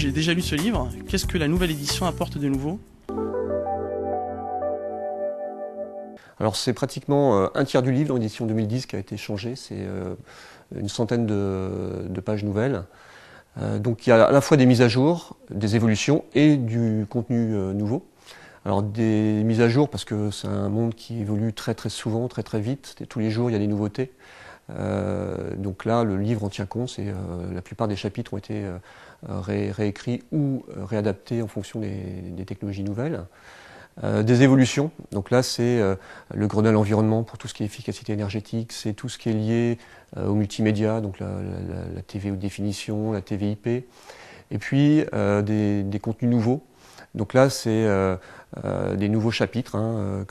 j'ai déjà lu ce livre. Qu'est-ce que la nouvelle édition apporte de nouveau? Alors c'est pratiquement un tiers du livre dans l'édition 2010 qui a été changé, c'est une centaine de pages nouvelles. Donc il y a à la fois des mises à jour, des évolutions et du contenu nouveau. Alors des mises à jour parce que c'est un monde qui évolue très très souvent, très très vite, et tous les jours il y a des nouveautés. Donc là le livre en tient compte, la plupart des chapitres ont été réécrits ou réadaptés en fonction des technologies nouvelles. Des évolutions, donc là c'est le Grenelle environnement pour tout ce qui est efficacité énergétique, c'est tout ce qui est lié au multimédia, donc la TV haute définition, la TVIP, et puis des contenus nouveaux. Donc là c'est des nouveaux chapitres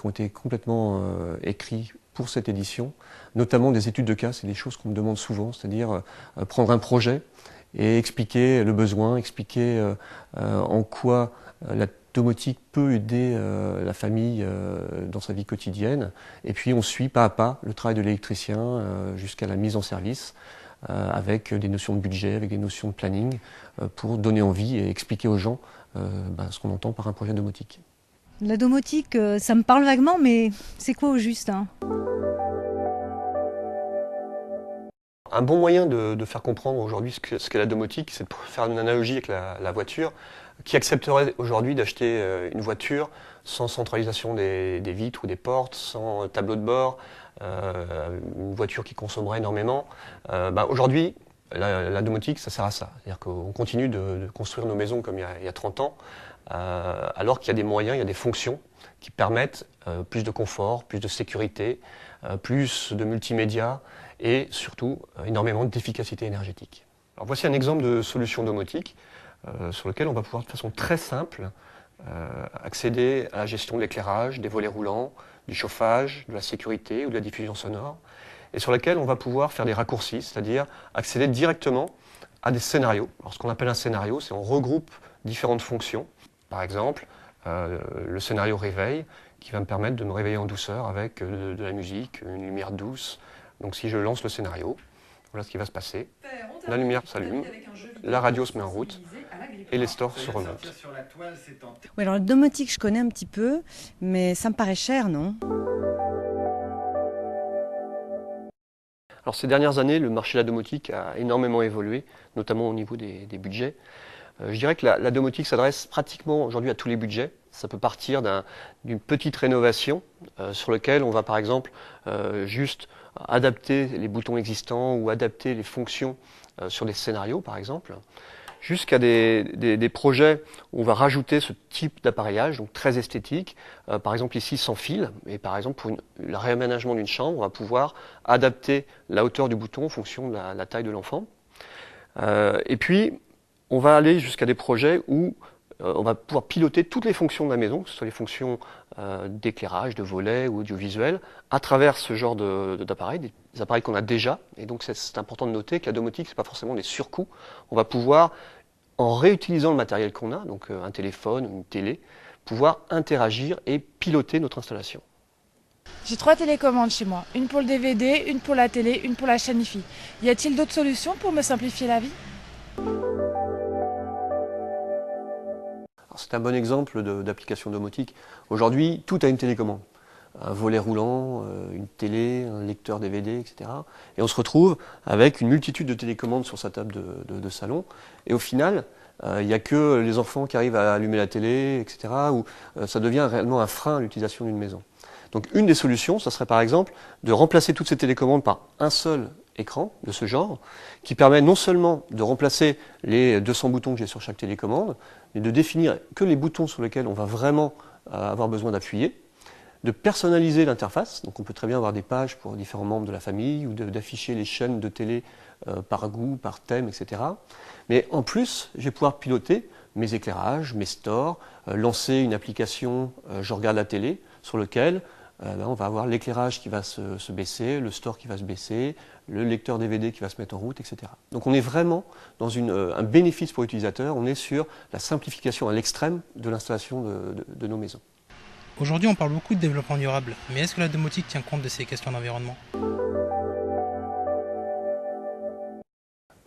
qui ont été complètement écrits pour cette édition, notamment des études de cas, c'est des choses qu'on me demande souvent, c'est-à-dire prendre un projet et expliquer le besoin, expliquer en quoi la domotique peut aider la famille dans sa vie quotidienne. Et puis on suit pas à pas le travail de l'électricien jusqu'à la mise en service avec des notions de budget, avec des notions de planning pour donner envie et expliquer aux gens ce qu'on entend par un projet domotique. La domotique, ça me parle vaguement, mais c'est quoi au juste Un bon moyen de faire comprendre aujourd'hui ce qu'est la domotique, c'est de faire une analogie avec la voiture. Qui accepterait aujourd'hui d'acheter une voiture sans centralisation des vitres ou des portes, sans tableau de bord, une voiture qui consommerait énormément. Aujourd'hui, la domotique, ça sert à ça. C'est-à-dire qu'on continue de construire nos maisons comme il y a 30 ans, alors qu'il y a des moyens, il y a des fonctions qui permettent plus de confort, plus de sécurité, plus de multimédia et surtout énormément d'efficacité énergétique. Alors voici un exemple de solution domotique sur lequel on va pouvoir de façon très simple accéder à la gestion de l'éclairage, des volets roulants, du chauffage, de la sécurité ou de la diffusion sonore, et sur lequel on va pouvoir faire des raccourcis, c'est-à-dire accéder directement à des scénarios. Alors ce qu'on appelle un scénario, c'est on regroupe différentes fonctions. Par exemple, le scénario réveil, qui va me permettre de me réveiller en douceur avec de la musique, une lumière douce. Donc si je lance le scénario, voilà ce qui va se passer. La lumière s'allume, la radio se met en route et les stores se remontent. Oui, alors le domotique, je connais un petit peu, mais ça me paraît cher, non? Alors ces dernières années, le marché de la domotique a énormément évolué, notamment au niveau des budgets. Je dirais que la domotique s'adresse pratiquement aujourd'hui à tous les budgets. Ça peut partir d'une petite rénovation sur laquelle on va par exemple juste adapter les boutons existants ou adapter les fonctions sur des scénarios par exemple, jusqu'à des projets où on va rajouter ce type d'appareillage, donc très esthétique, par exemple ici sans fil, et par exemple pour le réaménagement d'une chambre, on va pouvoir adapter la hauteur du bouton en fonction de la taille de l'enfant. Et puis on va aller jusqu'à des projets où on va pouvoir piloter toutes les fonctions de la maison, que ce soit les fonctions d'éclairage, de volets ou audiovisuel, à travers ce genre d'appareils, des appareils qu'on a déjà. Et donc c'est important de noter que la domotique, ce n'est pas forcément des surcoûts. On va pouvoir, en réutilisant le matériel qu'on a, donc un téléphone, une télé, pouvoir interagir et piloter notre installation. J'ai 3 télécommandes chez moi, une pour le DVD, une pour la télé, une pour la chaîne IFI. Y a-t-il d'autres solutions pour me simplifier la vie ? C'est un bon exemple d'application domotique. Aujourd'hui, tout a une télécommande. Un volet roulant, une télé, un lecteur DVD, etc. Et on se retrouve avec une multitude de télécommandes sur sa table de salon. Et au final, il n'y a que les enfants qui arrivent à allumer la télé, etc. Où ça devient réellement un frein à l'utilisation d'une maison. Donc une des solutions, ça serait par exemple de remplacer toutes ces télécommandes par un seul écran de ce genre, qui permet non seulement de remplacer les 200 boutons que j'ai sur chaque télécommande, mais de définir que les boutons sur lesquels on va vraiment avoir besoin d'appuyer, de personnaliser l'interface, donc on peut très bien avoir des pages pour différents membres de la famille, ou d'afficher les chaînes de télé par goût, par thème, etc. Mais en plus, je vais pouvoir piloter mes éclairages, mes stores, lancer une application, je regarde la télé, sur lequel on va avoir l'éclairage qui va se baisser, le store qui va se baisser, le lecteur DVD qui va se mettre en route, etc. Donc on est vraiment dans un bénéfice pour l'utilisateur, on est sur la simplification à l'extrême de l'installation de nos maisons. Aujourd'hui on parle beaucoup de développement durable, mais est-ce que la domotique tient compte de ces questions d'environnement ?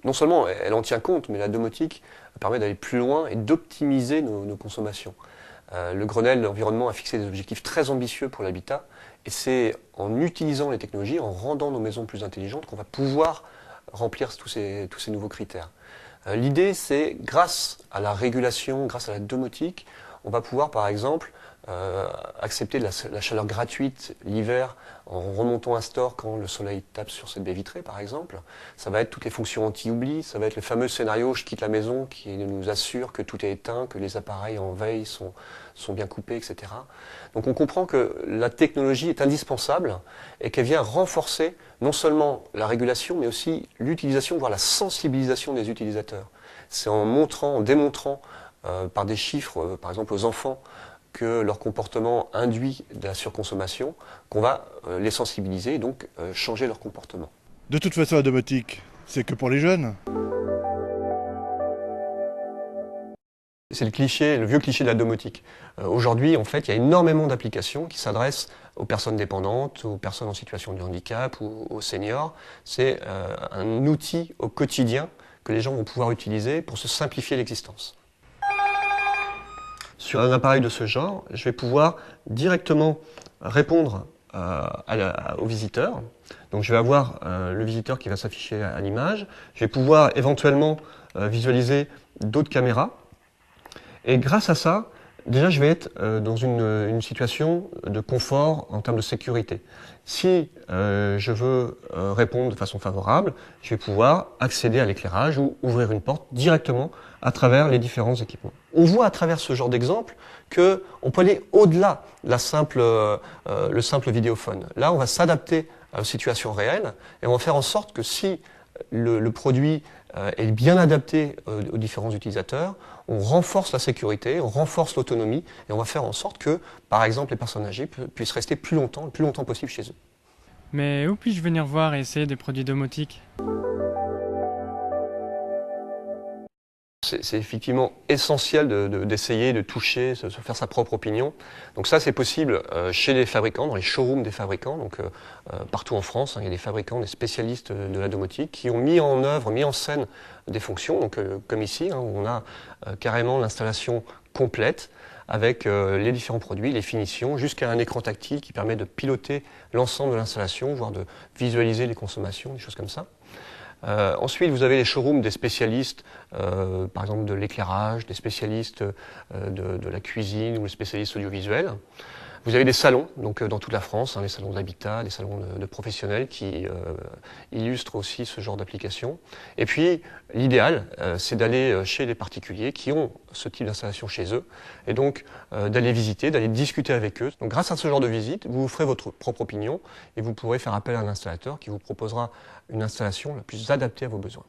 Non seulement elle en tient compte, mais la domotique permet d'aller plus loin et d'optimiser nos consommations. Le Grenelle de l'environnement a fixé des objectifs très ambitieux pour l'habitat, et c'est en utilisant les technologies, en rendant nos maisons plus intelligentes, qu'on va pouvoir remplir tous ces nouveaux critères. L'idée, c'est grâce à la régulation, grâce à la domotique, on va pouvoir par exemple accepter la chaleur gratuite l'hiver en remontant un store quand le soleil tape sur cette baie vitrée par exemple. Ça va être toutes les fonctions anti-oubli, ça va être le fameux scénario « je quitte la maison » qui nous assure que tout est éteint, que les appareils en veille sont bien coupés, etc. Donc on comprend que la technologie est indispensable et qu'elle vient renforcer non seulement la régulation mais aussi l'utilisation, voire la sensibilisation des utilisateurs. C'est en démontrant par des chiffres, par exemple aux enfants, que leur comportement induit de la surconsommation, qu'on va les sensibiliser et donc changer leur comportement. De toute façon, la domotique, c'est que pour les jeunes. C'est le vieux cliché de la domotique. Aujourd'hui, en fait, il y a énormément d'applications qui s'adressent aux personnes dépendantes, aux personnes en situation de handicap ou aux seniors. C'est un outil au quotidien que les gens vont pouvoir utiliser pour se simplifier l'existence. Sur un appareil de ce genre, je vais pouvoir directement répondre au visiteur. Donc je vais avoir le visiteur qui va s'afficher à l'image. Je vais pouvoir éventuellement visualiser d'autres caméras. Et grâce à ça, déjà je vais être dans une situation de confort en termes de sécurité. Si je veux répondre de façon favorable, je vais pouvoir accéder à l'éclairage ou ouvrir une porte directement à travers les différents équipements. On voit à travers ce genre d'exemple qu'on peut aller au-delà de le simple vidéophone. Là, on va s'adapter aux situations réelles et on va faire en sorte que si le produit est bien adapté aux différents utilisateurs, on renforce la sécurité, on renforce l'autonomie et on va faire en sorte que, par exemple, les personnes âgées puissent rester le plus longtemps possible chez eux. Mais où puis-je venir voir et essayer des produits domotiques ? C'est effectivement essentiel d'essayer, de toucher, de se faire sa propre opinion. Donc ça, c'est possible chez les fabricants, dans les showrooms des fabricants, donc partout en France. Il y a des fabricants, des spécialistes de la domotique qui ont mis en scène des fonctions, donc, comme ici, où on a carrément l'installation complète avec les différents produits, les finitions, jusqu'à un écran tactile qui permet de piloter l'ensemble de l'installation, voire de visualiser les consommations, des choses comme ça. Ensuite, vous avez les showrooms des spécialistes, par exemple de l'éclairage, des spécialistes de la cuisine ou les spécialistes audiovisuels. Vous avez des salons, donc dans toute la France, les salons d'habitat, des salons de professionnels qui illustrent aussi ce genre d'application. Et puis, l'idéal, c'est d'aller chez les particuliers qui ont ce type d'installation chez eux, et donc d'aller visiter, d'aller discuter avec eux. Donc, grâce à ce genre de visite, vous vous ferez votre propre opinion et vous pourrez faire appel à un installateur qui vous proposera une installation la plus adaptée à vos besoins.